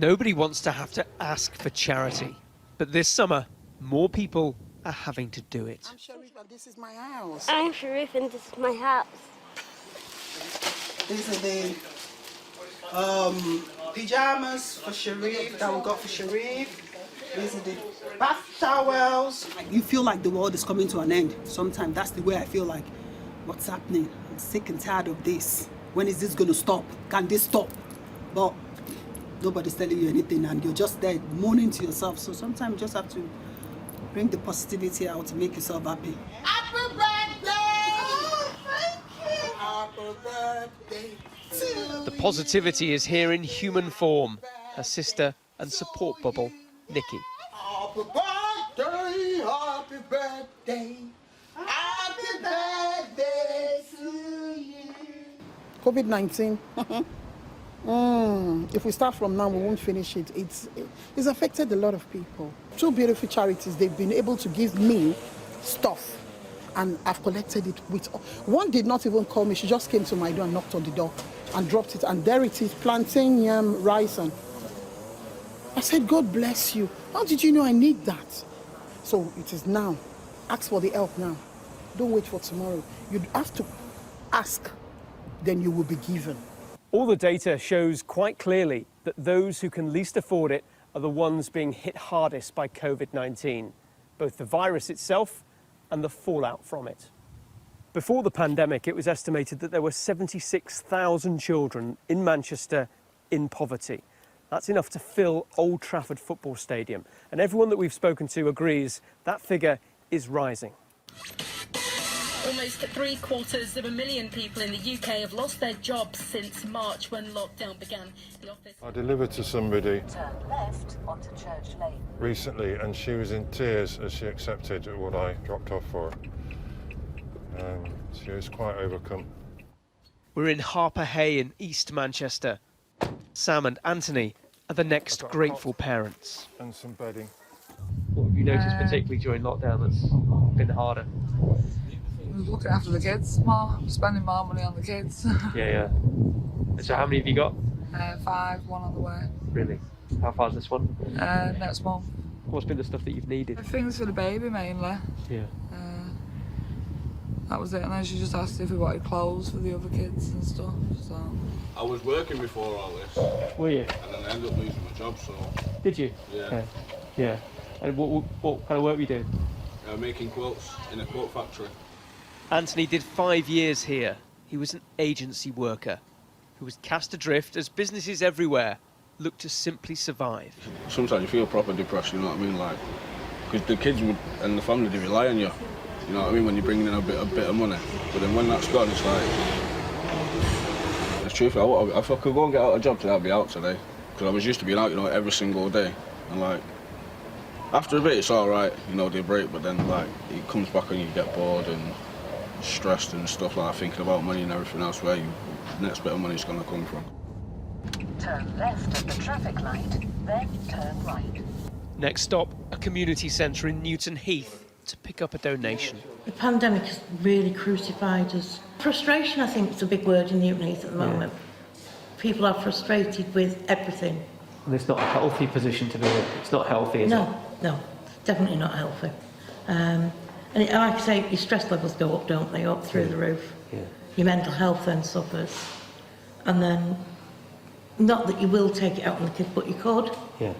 Nobody wants to have to ask for charity, but this summer, more people are having to do it. I'm Sharif and this is my house. I'm Sharif and this is my house. These are the pyjamas for Sharif that we got for Sharif. These are the bath towels. You feel like the world is coming to an end. Sometimes that's the way I feel like, what's happening? I'm sick and tired of this. When is this going to stop? Can this stop? But nobody's telling you anything and you're just there moaning to yourself. So sometimes you just have to bring the positivity out to make yourself happy. Happy birthday! Oh, thank you! Happy birthday to The positivity is here in human form. Her sister and support bubble, Nikki. Happy birthday, happy birthday, happy birthday to you. COVID-19. If we start from now, we won't finish it. It's affected a lot of people. Two beautiful charities, they've been able to give me stuff, and I've collected it with. One did not even call me. She just came to my door and knocked on the door and dropped it, and there it is, plantain, yam, rice, and I said, God bless you. How did you know I need that? So it is now. Ask for the help now. Don't wait for tomorrow. You have to ask, then you will be given. All the data shows quite clearly that those who can least afford it are the ones being hit hardest by COVID-19, both the virus itself and the fallout from it. Before the pandemic, it was estimated that there were 76,000 children in Manchester in poverty. That's enough to fill Old Trafford Football Stadium. And everyone that we've spoken to agrees that figure is rising. Almost 750,000 people in the UK have lost their jobs since March when lockdown began. The office... I delivered to somebody Turn left onto Church Lane. recently and she was in tears as she accepted what I dropped off for her. She was quite overcome. We're in Harper Hay in East Manchester. Sam and Anthony are the next grateful parents. And some bedding. What have you noticed particularly during lockdown that's been harder? Looking after the kids more, spending more money on the kids. Yeah. So how many have you got? 5, 1 on the way. Really? How far's this one? Next month. What's been the stuff that you've needed? Things for the baby mainly. Yeah. That was it, and then she just asked if we wanted clothes for the other kids and stuff. So. I was working before all this. Were you? And then I ended up losing my job, so... Did you? Yeah. Okay. Yeah. And what kind of work were you doing? Making quilts in a quilt factory. Anthony did 5 years here. He was an agency worker who was cast adrift as businesses everywhere looked to simply survive. Sometimes you feel proper depressed, you know what I mean? Like, because the kids and the family, they rely on you. You know what I mean? When you're bringing in a bit of money. But then when that's gone, it's like... It's truthful. If I could go and get out a job today, I'd be out today. Because I was used to being out, you know, every single day. And like, after a bit, it's all right, you know, they break. But then, like, it comes back and you get bored and stressed and stuff like that, thinking about money and everything else, where the next bit of money is going to come from. Turn left at the traffic light, then turn right. Next stop, a community centre in Newton Heath to pick up a donation. The pandemic has really crucified us. Frustration, I think, is a big word in Newton Heath at the moment. People are frustrated with everything. And it's not a healthy position to be in. It's not healthy, is it? No, definitely not healthy. And like I say, your stress levels go up, don't they? Up through the roof. Yeah. Your mental health then suffers. And then, not that you will take it out on the kids, but you could. Yeah.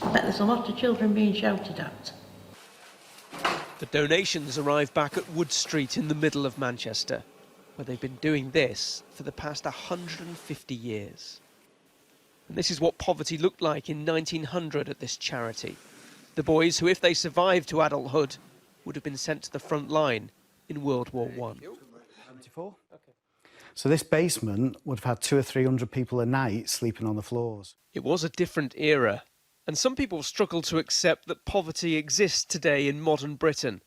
I bet there's a lot of children being shouted at. The donations arrive back at Wood Street in the middle of Manchester, where they've been doing this for the past 150 years. And this is what poverty looked like in 1900 at this charity. The boys who, if they survived to adulthood, would have been sent to the front line in World War I. 74. Okay. So this basement would have had 200 or 300 people a night sleeping on the floors. It was a different era, and some people struggle to accept that poverty exists today in modern Britain.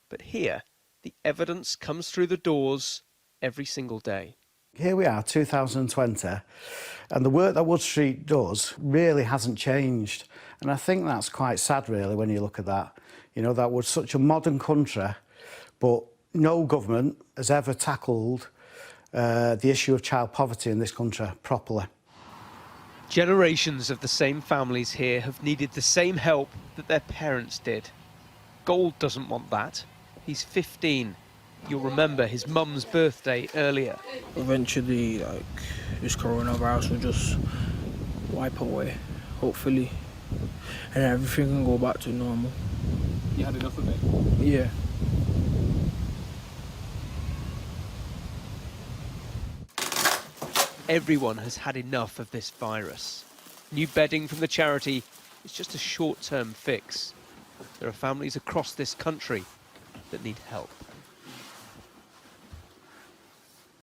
But here, the evidence comes through the doors every single day. Here we are, 2020, and the work that Wood Street does really hasn't changed. And I think that's quite sad, really, when you look at that. You know, that we're such a modern country, but no government has ever tackled the issue of child poverty in this country properly. Generations of the same families here have needed the same help that their parents did. Gold doesn't want that. He's 15. You'll remember his mum's birthday earlier. Eventually, this coronavirus will just wipe away, hopefully, and everything can go back to normal. You had enough of it? Yeah. Everyone has had enough of this virus. New bedding from the charity is just a short-term fix. There are families across this country that need help.